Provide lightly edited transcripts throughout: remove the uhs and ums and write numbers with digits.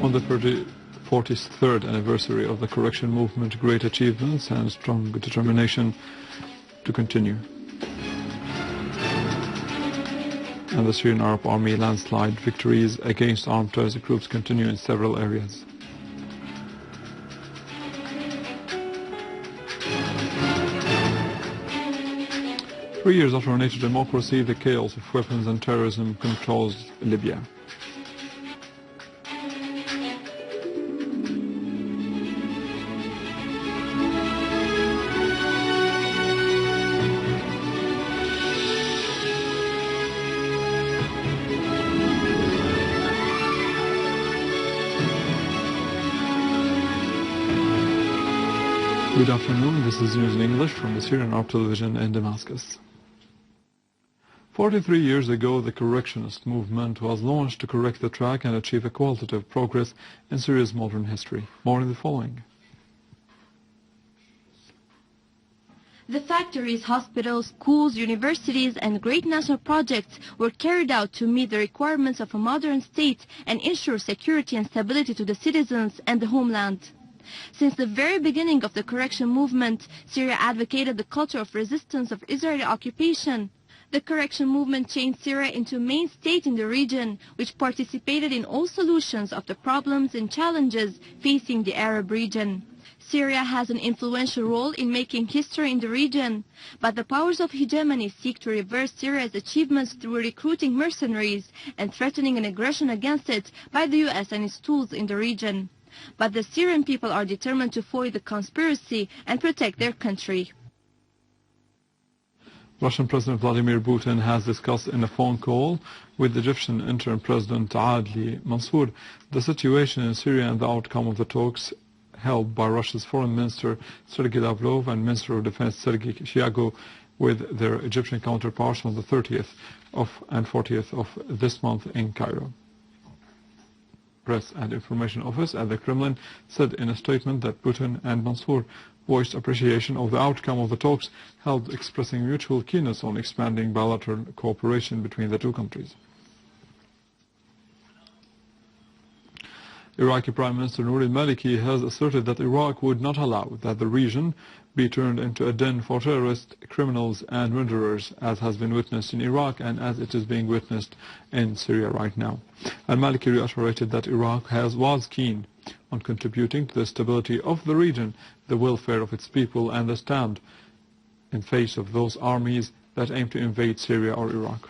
On the 43rd anniversary of the correction movement, great achievements and strong determination to continue. And the Syrian Army landslide victories against armed terrorist groups continue in several areas. Three years after NATO democracy, the chaos of weapons and terrorism controls Libya. Good afternoon, this is news in English from the Syrian Army television in Damascus. 43 years ago, the correctionist movement was launched to correct the track and achieve a qualitative progress in Syria's modern history. More in the following. The factories, hospitals, schools, universities, and great national projects were carried out to meet the requirements of a modern state and ensure security and stability to the citizens and the homeland. Since the very beginning of the correction movement, Syria advocated the culture of resistance of Israeli occupation. The correction movement changed Syria into a main state in the region, which participated in all solutions of the problems and challenges facing the Arab region. Syria has an influential role in making history in the region, but the powers of hegemony seek to reverse Syria's achievements through recruiting mercenaries and threatening an aggression against it by the US and its tools in the region. But the Syrian people are determined to foil the conspiracy and protect their country. Russian President Vladimir Putin has discussed in a phone call with Egyptian interim President Adly Mansour the situation in Syria and the outcome of the talks held by Russia's Foreign Minister Sergei Lavrov and Minister of Defense Sergei Shoigu with their Egyptian counterparts on the 30th and 40th of this month in Cairo. Press and Information Office at the Kremlin said in a statement that Putin and Mansour voiced appreciation of the outcome of the talks held, expressing mutual keenness on expanding bilateral cooperation between the two countries. Iraqi Prime Minister Al-Maliki has asserted that Iraq would not allow that the region be turned into a den for terrorist criminals and murderers, as has been witnessed in Iraq and as it is being witnessed in Syria right now. Al-Maliki reiterated that Iraq was keen on contributing to the stability of the region, the welfare of its people, and the stand in face of those armies that aim to invade Syria or Iraq.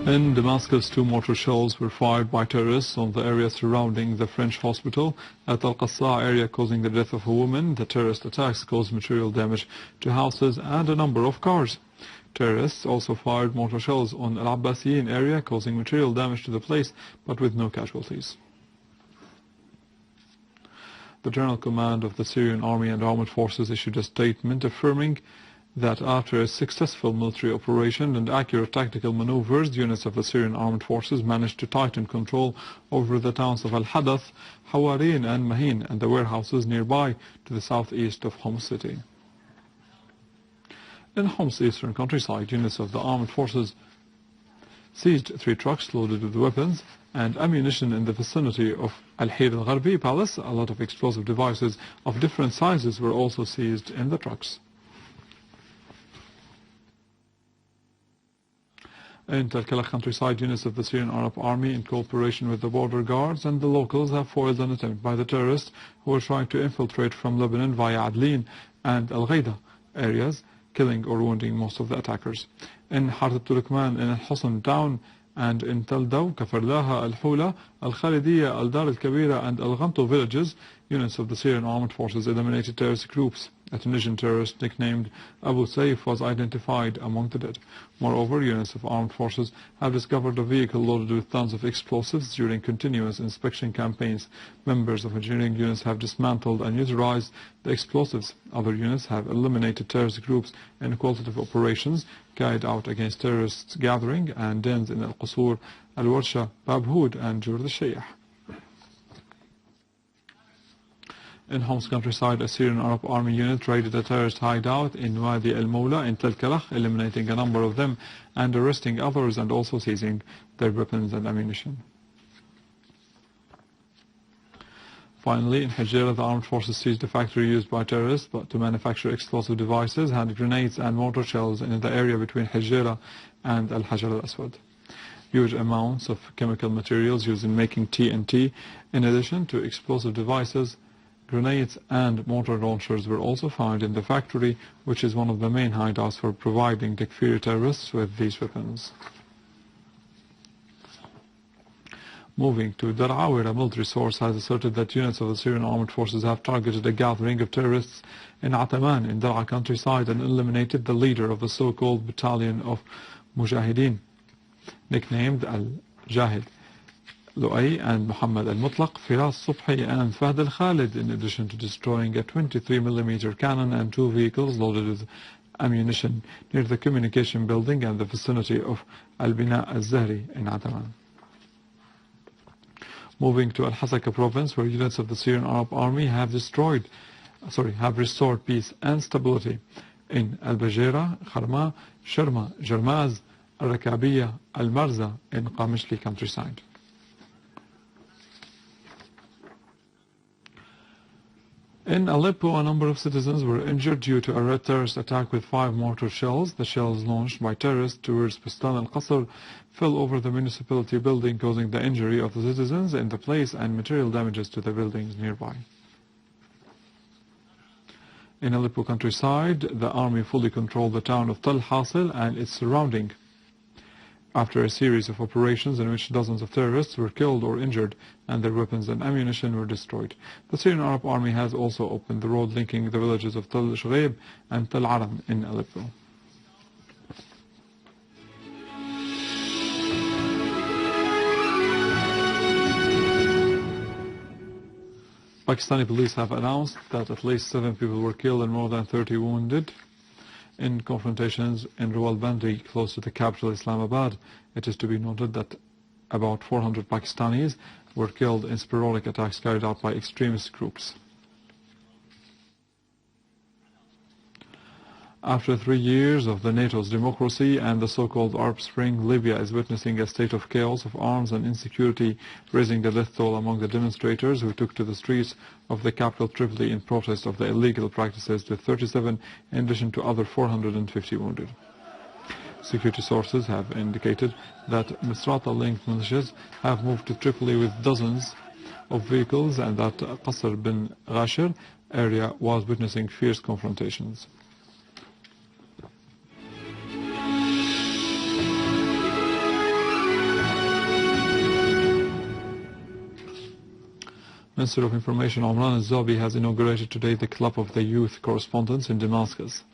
In Damascus, 2 mortar shells were fired by terrorists on the area surrounding the French hospital at Al-Qassa area, causing the death of a woman. The terrorist attacks caused material damage to houses and a number of cars. Terrorists also fired mortar shells on Al-Abbasiyin area, causing material damage to the place, but with no casualties. The General Command of the Syrian Army and Armed Forces issued a statement affirming that after a successful military operation and accurate tactical maneuvers, units of the Syrian Armed Forces managed to tighten control over the towns of Al-Hadath, Hawarin and Mahin and the warehouses nearby to the southeast of Homs city. In Homs eastern countryside, units of the armed forces seized 3 trucks loaded with weapons and ammunition in the vicinity of Al-Hir al-Gharbi Palace. A lot of explosive devices of different sizes were also seized in the trucks. In Tel Hasel countryside, units of the Syrian Army, in cooperation with the border guards and the locals, have foiled an attempt by the terrorists who were trying to infiltrate from Lebanon via Adlin and Al-Ghaida areas, killing or wounding most of the attackers. In Harat Turkman, in Al-Husn town, and in Tel Daw, Kafarlaha, Al-Hula, Al-Khalidiyya, Al-Dar al-Kabira, and Al-Ghanto villages, units of the Syrian Armed Forces eliminated terrorist groups A Tunisian terrorist nicknamed Abu Saif was identified among the dead. Moreover, units of armed forces have discovered a vehicle loaded with tons of explosives during continuous inspection campaigns. Members of engineering units have dismantled and neutralized the explosives. Other units have eliminated terrorist groups in qualitative operations carried out against terrorist gatherings and dens in Al-Qusur, Al-Warsha, Bab Houd and Jurd al-Shaykh. In Homs countryside, a Syrian Army unit raided a terrorist hideout in Wadi al-Mawla in Tel Kalakh, eliminating a number of them and arresting others and also seizing their weapons and ammunition. Finally, in Hajira, the armed forces seized a factory used by terrorists to manufacture explosive devices, hand grenades and mortar shells in the area between Hajira and Al-Hajar al-Aswad. Huge amounts of chemical materials used in making TNT, in addition to explosive devices, grenades and mortar launchers were also found in the factory, which is one of the main hideouts for providing Takfiri terrorists with these weapons. Moving to Dar'a, where a military source has asserted that units of the Syrian armed forces have targeted a gathering of terrorists in Ataman in Dar'a countryside and eliminated the leader of the so-called battalion of Mujahideen, nicknamed Al-Jahid. Lu'ay and Muhammad al-Mutlaq, Firas Subhi and Fahd al-Khalid, in addition to destroying a 23mm cannon and 2 vehicles loaded with ammunition near the communication building and the vicinity of Al-Bina al-Zahri in Ataman. Moving to Al-Hasaka province, where units of the Syrian Army have restored peace and stability in Al-Bajira, Kharma, Sharma, Jarmaz, Al-Rakabiya, Al-Marza in Qamishli countryside. In Aleppo, a number of citizens were injured due to a terrorist attack with 5 mortar shells. The shells launched by terrorists towards Bustan al-Qasr fell over the municipality building, causing the injury of the citizens in the place and material damages to the buildings nearby. In Aleppo countryside, the army fully controlled the town of Tel Hasel and its surrounding, after a series of operations in which dozens of terrorists were killed or injured and their weapons and ammunition were destroyed. The Syrian Army has also opened the road linking the villages of Tel Shghaib and Tel Aram in Aleppo. Pakistani police have announced that at least 7 people were killed and more than 30 wounded in confrontations in Rawalpindi, close to the capital Islamabad. It is to be noted that about 400 Pakistanis were killed in sporadic attacks carried out by extremist groups. After 3 years of the NATO's democracy and the so-called Arab Spring, Libya is witnessing a state of chaos, of arms and insecurity, raising the death toll among the demonstrators who took to the streets of the capital Tripoli in protest of the illegal practices, to 37 in addition to other 450 wounded. Security sources have indicated that Misrata-linked militias have moved to Tripoli with dozens of vehicles and that Qasr bin Ghashir area was witnessing fierce confrontations. Minister of Information Omran al-Zabi has inaugurated today the Club of the Youth Correspondents in Damascus.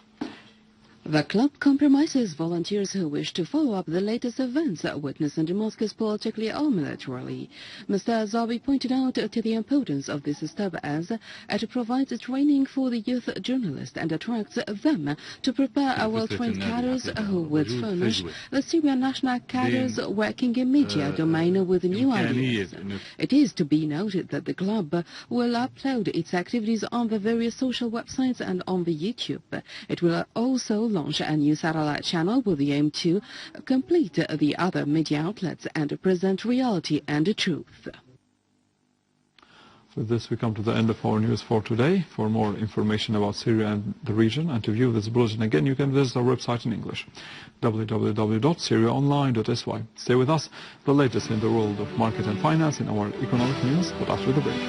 The club compromises volunteers who wish to follow up the latest events witnessed in Damascus politically or militarily. Mr. Zabi pointed out to the importance of this step as it provides training for the youth journalists and attracts them to prepare a well-trained cadres who would furnish the Syrian national cadres working in media domain with new ideas. It is to be noted that the club will upload its activities on the various social websites and on the YouTube. It will also launch a new satellite channel with the aim to complete the other media outlets and present reality and truth. With this, we come to the end of our news for today. For more information about Syria and the region and to view this bulletin again, you can visit our website in English, www.syriaonline.sy. Stay with us, the latest in the world of market and finance in our economic news, but after the break.